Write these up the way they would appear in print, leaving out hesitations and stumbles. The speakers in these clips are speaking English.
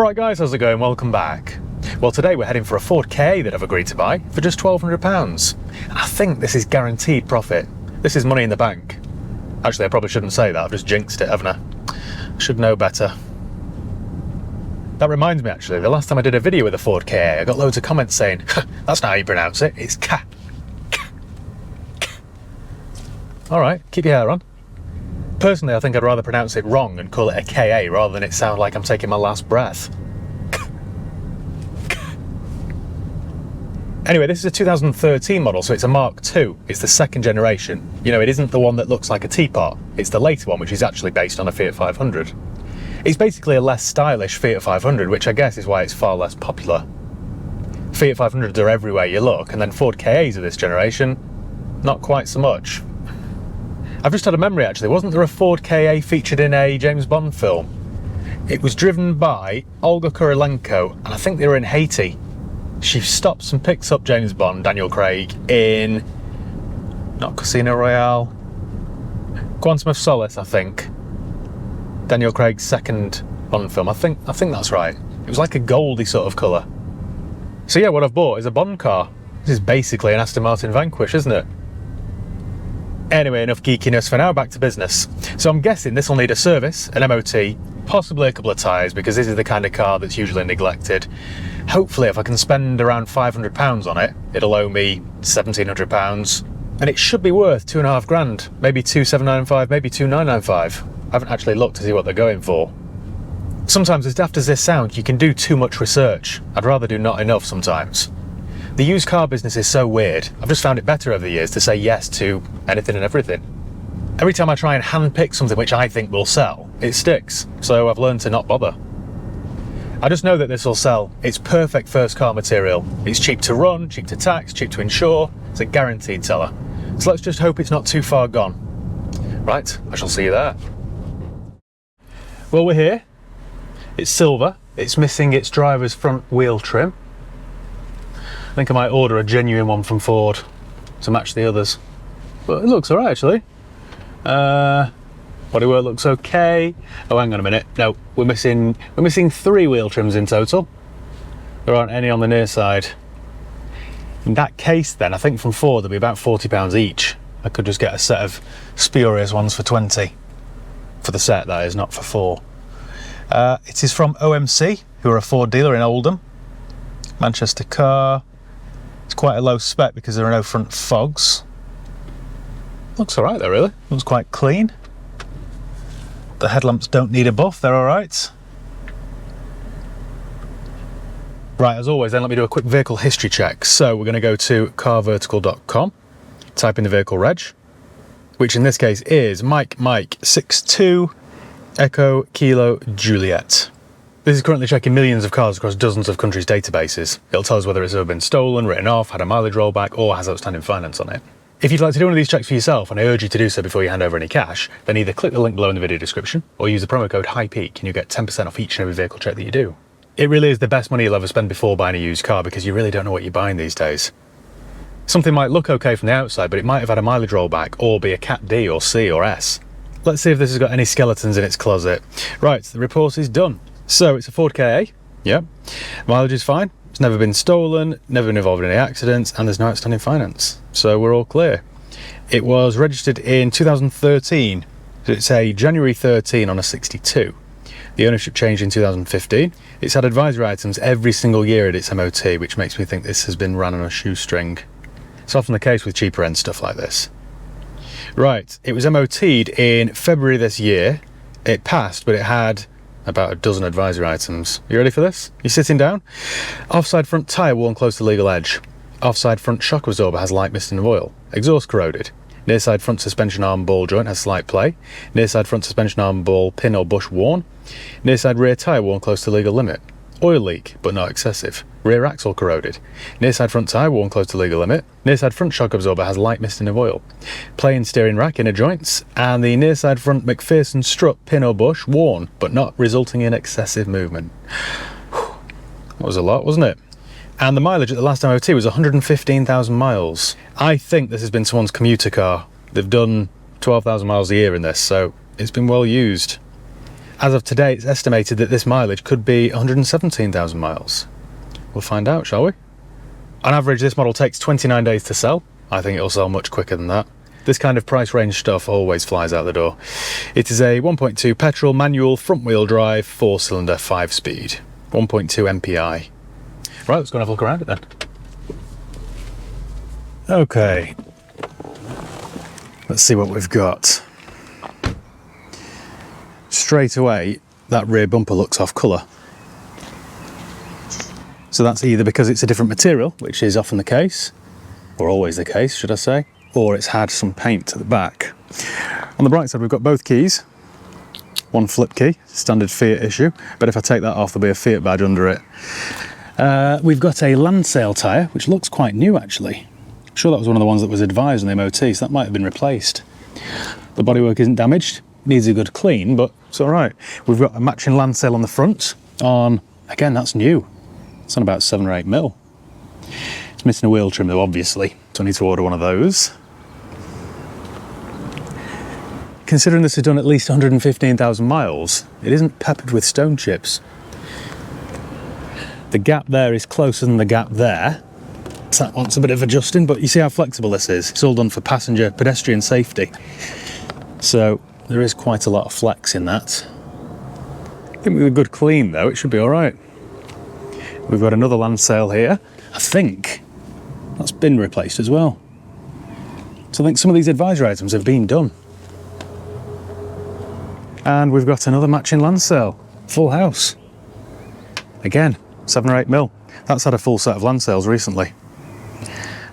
Alright guys, how's it going? Welcome back. Well, today we're heading for a Ford Ka that I've agreed to buy for just £1,200. And I think this is guaranteed profit. This is money in the bank. Actually, I probably shouldn't say that, I've just jinxed it, haven't I? I should know better. That reminds me actually, the last time I did a video with a Ford Ka, I got loads of comments saying, that's not how you pronounce it, it's Ka. Alright, keep your hair on. Personally, I think I'd rather pronounce it wrong and call it a Ka rather than it sound like I'm taking my last breath. Anyway, this is a 2013 model, so it's a Mark II. It's the second generation. You know, it isn't the one that looks like a teapot. It's the later one, which is actually based on a Fiat 500. It's basically a less stylish Fiat 500, which I guess is why it's far less popular. Fiat 500s are everywhere you look, and then Ford Kas of this generation, not quite so much. I've just had a memory actually, wasn't there a Ford Ka featured in a James Bond film? It was driven by Olga Kurylenko, and I think they were in Haiti. She stops and picks up James Bond, Daniel Craig, in, not Casino Royale, Quantum of Solace, I think. Daniel Craig's second Bond film, I think that's right. It was like a goldy sort of colour. So yeah, what I've bought is a Bond car. This is basically an Aston Martin Vanquish, isn't it? Anyway, enough geekiness for now, back to business. So I'm guessing this will need a service, an MOT, possibly a couple of tyres, because this is the kind of car that's usually neglected. Hopefully if I can spend around £500 on it, it'll owe me £1,700, and it should be worth £2,500, maybe 2,795, maybe 2,995. I haven't actually looked to see what they're going for. Sometimes, as daft as this sounds, you can do too much research. I'd rather do not enough sometimes. The used car business is so weird. I've just found it better over the years to say yes to anything and everything. Every time I try and handpick something which I think will sell, it sticks, so I've learned to not bother. I just know that this will sell. It's perfect first car material. It's cheap to run, cheap to tax, cheap to insure. It's a guaranteed seller. So let's just hope it's not too far gone. Right, I shall see you there. Well, we're here. It's silver. It's missing its driver's front wheel trim. I think I might order a genuine one from Ford to match the others. But it looks alright actually. Bodywork looks okay. Oh, hang on a minute. No, we're missing 3 wheel trims in total. There aren't any on the near side. In that case then, I think from Ford they'll be about £40 each. I could just get a set of spurious ones for 20. For the set, that is, not for 4. It is from OMC, who are a Ford dealer in Oldham. Manchester car. It's quite a low spec because there are no front fogs. Looks alright though, really. Looks quite clean. The headlamps don't need a buff, they're alright. Right, as always then, let me do a quick vehicle history check. So we're going to go to carvertical.com, type in the vehicle reg, which in this case is Mike 62 Echo Kilo Juliet. This is currently checking millions of cars across dozens of countries' databases. It'll tell us whether it's ever been stolen, written off, had a mileage rollback, or has outstanding finance on it. If you'd like to do one of these checks for yourself, and I urge you to do so before you hand over any cash, then either click the link below in the video description, or use the promo code HIGHPEAK and you get 10% off each and every vehicle check that you do. It really is the best money you'll ever spend before buying a used car, because you really don't know what you're buying these days. Something might look okay from the outside, but it might have had a mileage rollback, or be a Cat D or C or S. Let's see if this has got any skeletons in its closet. Right, the report is done. So it's a Ford Ka, yeah. Mileage is fine, it's never been stolen, never been involved in any accidents, and there's no outstanding finance. So we're all clear. It was registered in 2013, so it's a January 13 on a 62. The ownership changed in 2015. It's had advisory items every single year at its MOT, which makes me think this has been run on a shoestring. It's often the case with cheaper end stuff like this. Right, it was MOT'd in February this year. It passed, but it had about a dozen advisory items. You ready for this? You sitting down? Offside front tyre worn close to legal edge. Offside front shock absorber has light mist and oil. Exhaust corroded. Near side front suspension arm ball joint has slight play. Near side front suspension arm ball pin or bush worn. Near side rear tyre worn close to legal limit. Oil leak, but not excessive. Rear axle corroded. Near side front tyre worn close to legal limit. Near side front shock absorber has light misting of oil. Plain steering rack inner joints, and the near side front McPherson strut pin or bush worn, but not resulting in excessive movement. That was a lot, wasn't it? And the mileage at the last MOT was 115,000 miles. I think this has been someone's commuter car. They've done 12,000 miles a year in this, so it's been well used. As of today, it's estimated that this mileage could be 117,000 miles. We'll find out, shall we? On average, this model takes 29 days to sell. I think it'll sell much quicker than that. This kind of price range stuff always flies out the door. It is a 1.2 petrol manual front-wheel drive 4-cylinder 5-speed, 1.2 MPI. Right, let's go and have a look around it then. Okay, let's see what we've got. Straight away, that rear bumper looks off colour. So that's either because it's a different material, which is often the case, or always the case, should I say, or it's had some paint at the back. On the bright side, we've got both keys. One flip key, standard Fiat issue, but if I take that off, there'll be a Fiat badge under it. We've got a Landsail tyre, which looks quite new actually. I'm sure that was one of the ones that was advised on the MOT, so that might have been replaced. The bodywork isn't damaged, needs a good clean, but it's all right. We've got a matching Landsail on the front on, again, that's new. It's on about 7 or 8 mil. It's missing a wheel trim though, obviously, so I need to order one of those. Considering this has done at least 115,000 miles, it isn't peppered with stone chips. The gap there is closer than the gap there. So that wants a bit of adjusting, but you see how flexible this is. It's all done for passenger, pedestrian safety. So there is quite a lot of flex in that. I think with a good clean though, it should be all right. We've got another Landsail here. I think that's been replaced as well. So I think some of these advisory items have been done. And we've got another matching Landsail, full house. Again, 7 or 8 mil. That's had a full set of Landsails recently.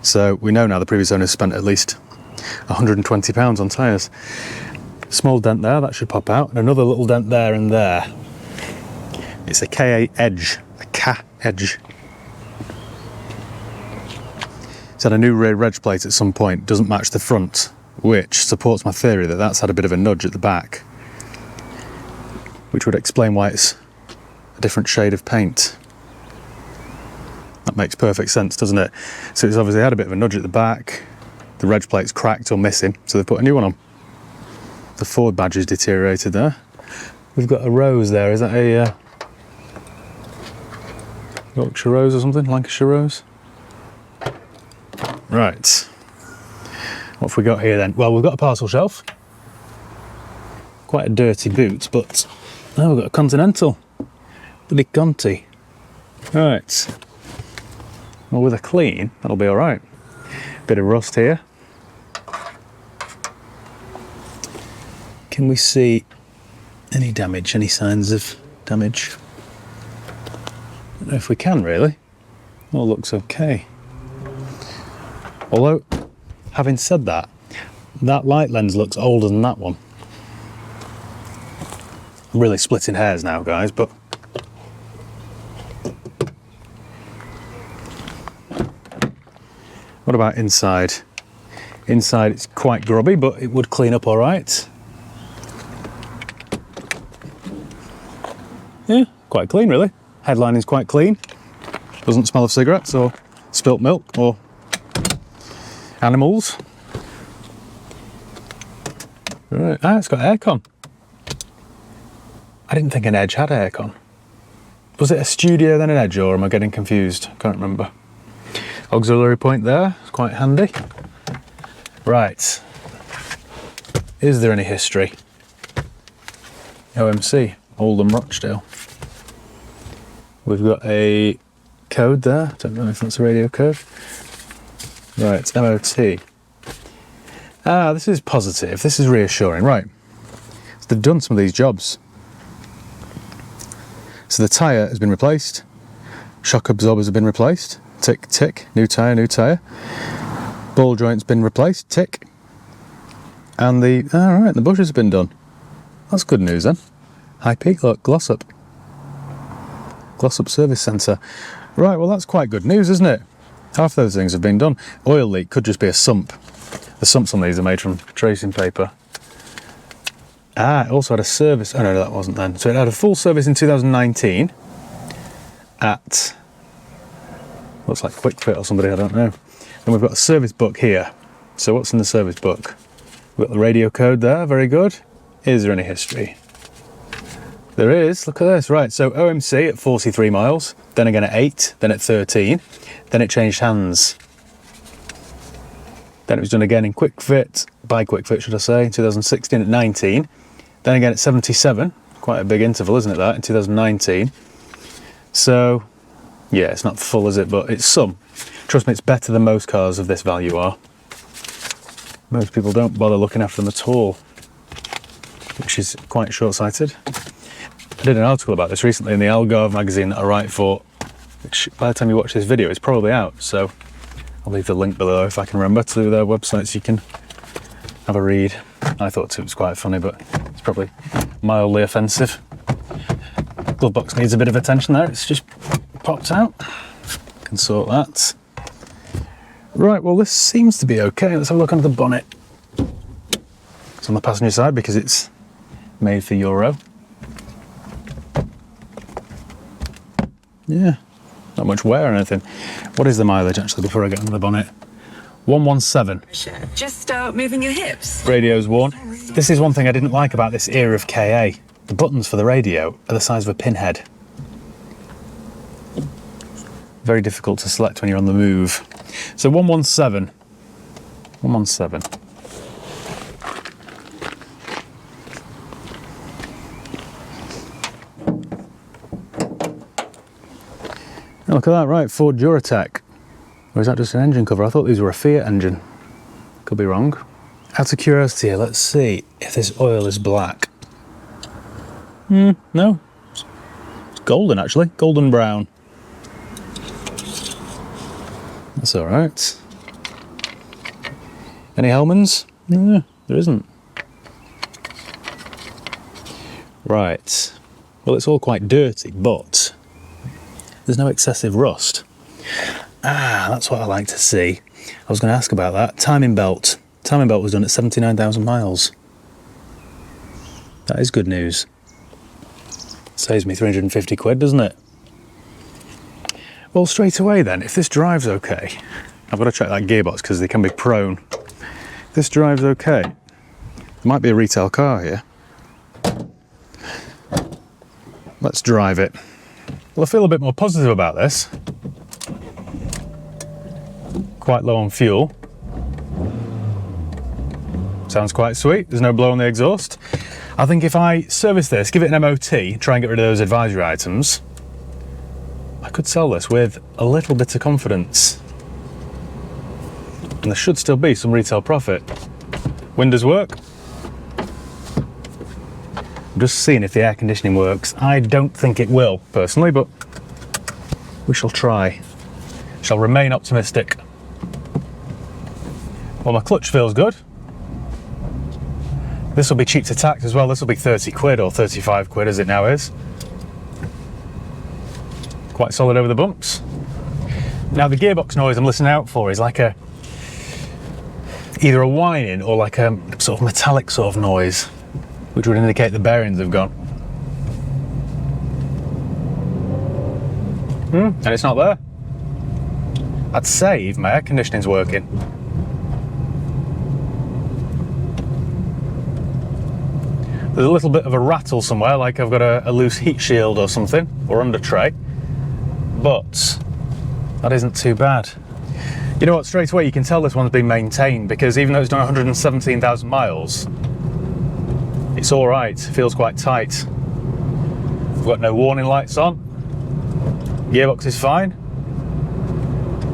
So we know now the previous owners spent at least £120 on tyres. Small dent there, that should pop out. And another little dent there and there. It's a K8 Edge, a K Edge. It's had a new rear reg plate at some point, doesn't match the front, which supports my theory that that's had a bit of a nudge at the back, which would explain why it's a different shade of paint. That makes perfect sense, doesn't it? So it's obviously had a bit of a nudge at the back, the reg plate's cracked or missing, so they've put a new one on. The Ford badge is deteriorated there. We've got a rose there, is that a Yorkshire rose or something? Lancashire rose? Right. What have we got here then? Well, we've got a parcel shelf. Quite a dirty boot, but now we've got a Continental. Bloody Conti. Right. Well, with a clean, that'll be all right. Bit of rust here. Can we see any damage, any signs of damage? I don't know if we can really. All looks okay. Although, having said that, that light lens looks older than that one. I'm really splitting hairs now, guys, but what about inside? Inside it's quite grubby, but it would clean up all right. Yeah, quite clean really. Headline is quite clean. Doesn't smell of cigarettes or spilt milk or animals. Right, it's got aircon. I didn't think an Edge had aircon. Was it a Studio then an Edge, or am I getting confused? Can't remember. Auxiliary point there, it's quite handy. Right. Is there any history? OMC, Oldham Rochdale. We've got a code there. Don't know if that's a radio code. Right, it's MOT. Ah, this is positive. This is reassuring. Right. So they've done some of these jobs. So the tyre has been replaced. Shock absorbers have been replaced. Tick, tick. New tyre, new tyre. Ball joint's been replaced. Tick. And the bushes have been done. That's good news then. High Peak, look, Glossop. Glossop Service Centre. Right, well that's quite good news, isn't it? Half those things have been done. Oil leak could just be a sump. The sumps on these are made from tracing paper. Ah, it also had a service. Oh no, that wasn't then. So it had a full service in 2019 at, looks like Quick Fit or somebody, I don't know. Then we've got a service book here. So what's in the service book? We've got the radio code there, very good. Is there any history? There is, look at this. Right, so OMC at 43 miles, then again at 8, then at 13, then it changed hands. Then it was done again in Kwik Fit, by Kwik Fit should I say, in 2016 at 19, then again at 77, quite a big interval isn't it that, in 2019. So, yeah, it's not full is it, but it's some. Trust me, it's better than most cars of this value are. Most people don't bother looking after them at all, which is quite short-sighted. I did an article about this recently in the Algarve magazine that I write for, which by the time you watch this video it's probably out, so I'll leave the link below if I can remember to their website so you can have a read. I thought it was quite funny, but it's probably mildly offensive. Glove box needs a bit of attention there, it's just popped out. Can sort that. Right, well this seems to be okay. Let's have a look under the bonnet. It's on the passenger side because it's made for Euro. Yeah, not much wear or anything. What is the mileage actually before I get under the bonnet? 117. Just start moving your hips. Radio's worn. This is one thing I didn't like about this era of KA. The buttons for the radio are the size of a pinhead. Very difficult to select when you're on the move. So 117. 117. Oh, look at that, right, Ford Duratec. Or is that just an engine cover? I thought these were a Fiat engine. Could be wrong. Out of curiosity here, let's see if this oil is black. No. It's golden actually, golden brown. That's all right. Any Hellmans? No, there isn't. Right. Well, it's all quite dirty, but there's no excessive rust. Ah, that's what I like to see. I was going to ask about that. Timing belt. Timing belt was done at 79,000 miles. That is good news. Saves me 350 quid, doesn't it? Well, straight away then, if this drives okay, I've got to check that gearbox because they can be prone. If this drives okay, there might be a retail car here. Let's drive it. Well, I feel a bit more positive about this. Quite low on fuel. Sounds quite sweet. There's no blow on the exhaust. I think if I service this, give it an MOT, try and get rid of those advisory items, I could sell this with a little bit of confidence. And there should still be some retail profit. Windows work. I'm just seeing if the air conditioning works. I don't think it will, personally, but we shall try. Shall remain optimistic. Well, my clutch feels good. This will be cheap to tax as well. This will be 30 quid or 35 quid as it now is. Quite solid over the bumps. Now the gearbox noise I'm listening out for is like either a whining or like a sort of metallic sort of noise, which would indicate the bearings have gone. And it's not there. I'd say even my air conditioning's working. There's a little bit of a rattle somewhere, like I've got a loose heat shield or something, or under tray, but that isn't too bad. You know what, straight away you can tell this one's been maintained because even though it's done 117,000 miles, it's all right, feels quite tight. We've got no warning lights on. Gearbox is fine.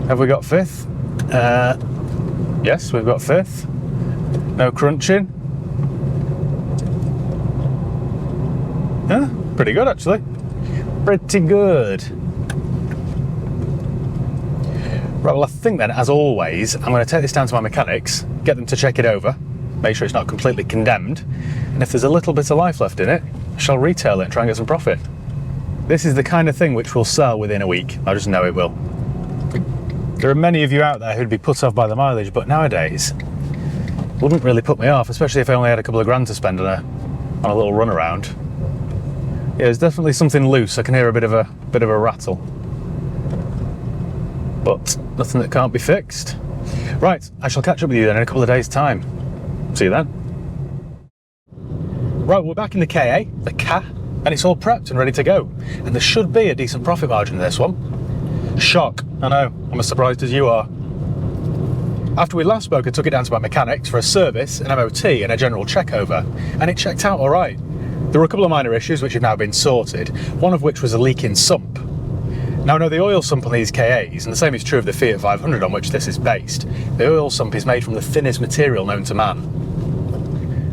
Have we got fifth? Yes, we've got fifth. No crunching. Yeah, pretty good actually. Pretty good. Right, well I think then, as always, I'm going to take this down to my mechanics, get them to check it over, make sure it's not completely condemned, and if there's a little bit of life left in it, I shall retail it and try and get some profit. This is the kind of thing which will sell within a week. I just know it will. There are many of you out there who'd be put off by the mileage, but nowadays, it wouldn't really put me off, especially if I only had a couple of grand to spend on a little run around. Yeah, there's definitely something loose. I can hear a bit of a rattle, but nothing that can't be fixed. Right, I shall catch up with you then in a couple of days' time. See you then. Right, we're back in the KA, the KA, and it's all prepped and ready to go. And there should be a decent profit margin in this one. Shock, I know, I'm as surprised as you are. After we last spoke, I took it down to my mechanics for a service, an MOT and a general check over, and it checked out alright. There were a couple of minor issues which have now been sorted, one of which was a leaking sump. Now I know the oil sump on these KAs, and the same is true of the Fiat 500 on which this is based, the oil sump is made from the thinnest material known to man.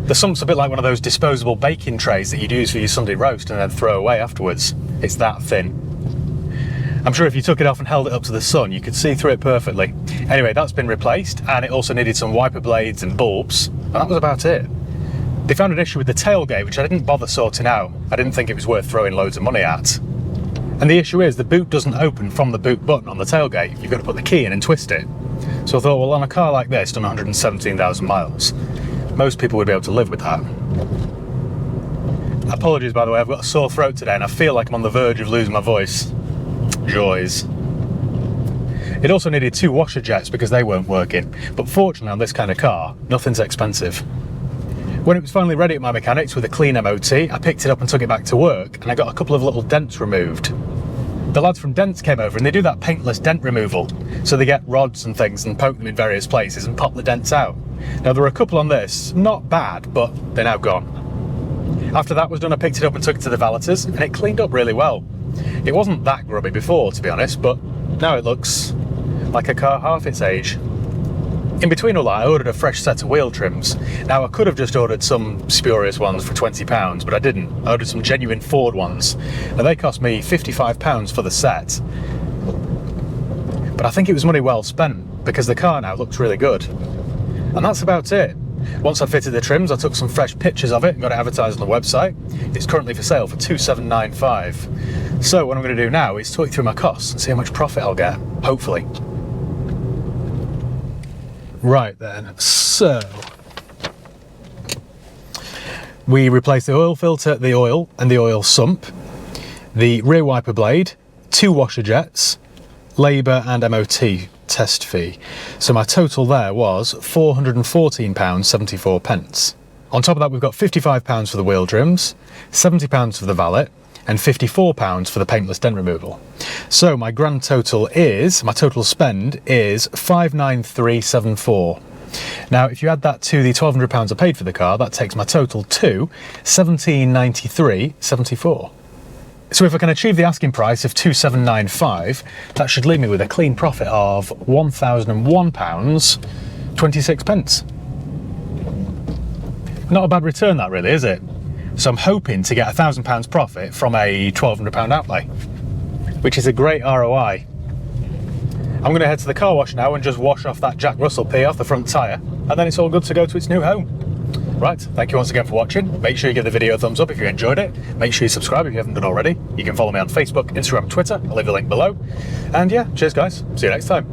The sump's a bit like one of those disposable baking trays that you'd use for your Sunday roast and then throw away afterwards. It's that thin. I'm sure if you took it off and held it up to the sun, you could see through it perfectly. Anyway, that's been replaced, and it also needed some wiper blades and bulbs, and that was about it. They found an issue with the tailgate, which I didn't bother sorting out. I didn't think it was worth throwing loads of money at. And the issue is, the boot doesn't open from the boot button on the tailgate. You've got to put the key in and twist it. So I thought, well, on a car like this, done 117,000 miles, most people would be able to live with that. Apologies, by the way, I've got a sore throat today, and I feel like I'm on the verge of losing my voice. Joys. It also needed 2 washer jets because they weren't working, but fortunately on this kind of car, nothing's expensive. When it was finally ready at my mechanics with a clean MOT, I picked it up and took it back to work, and I got a couple of little dents removed. The lads from Dents came over and they do that paintless dent removal, so they get rods and things and poke them in various places and pop the dents out. Now there were a couple on this, not bad, but they're now gone. After that was done, I picked it up and took it to the valeters, and it cleaned up really well. It wasn't that grubby before, to be honest, but now it looks like a car half its age. In between all that, I ordered a fresh set of wheel trims. Now, I could have just ordered some spurious ones for £20, but I didn't. I ordered some genuine Ford ones. Now, they cost me £55 for the set. But I think it was money well spent, because the car now looks really good. And that's about it. Once I fitted the trims, I took some fresh pictures of it and got it advertised on the website. It's currently for sale for $2,795. So what I'm going to do now is talk through my costs and see how much profit I'll get, hopefully. Right then, so we replaced the oil filter, the oil and the oil sump, the rear wiper blade, 2 washer jets, labour and MOT test fee. So my total there was £414.74. On top of that, we've got £55 for the wheel trims, £70 for the valet, and £54 for the paintless dent removal. So my grand total is, my total spend is £593.74. Now, if you add that to the £1,200 I paid for the car, that takes my total to £1,793.74. So if I can achieve the asking price of £2,795, that should leave me with a clean profit of £1,001.26. Not a bad return that really, is it? So I'm hoping to get £1,000 profit from a £1,200 outlay, which is a great ROI. I'm going to head to the car wash now and just wash off that Jack Russell pee off the front tyre, and then it's all good to go to its new home. Right, thank you once again for watching. Make sure you give the video a thumbs up if you enjoyed it. Make sure you subscribe if you haven't done already. You can follow me on Facebook, Instagram, Twitter. I'll leave the link below. And yeah, cheers guys. See you next time.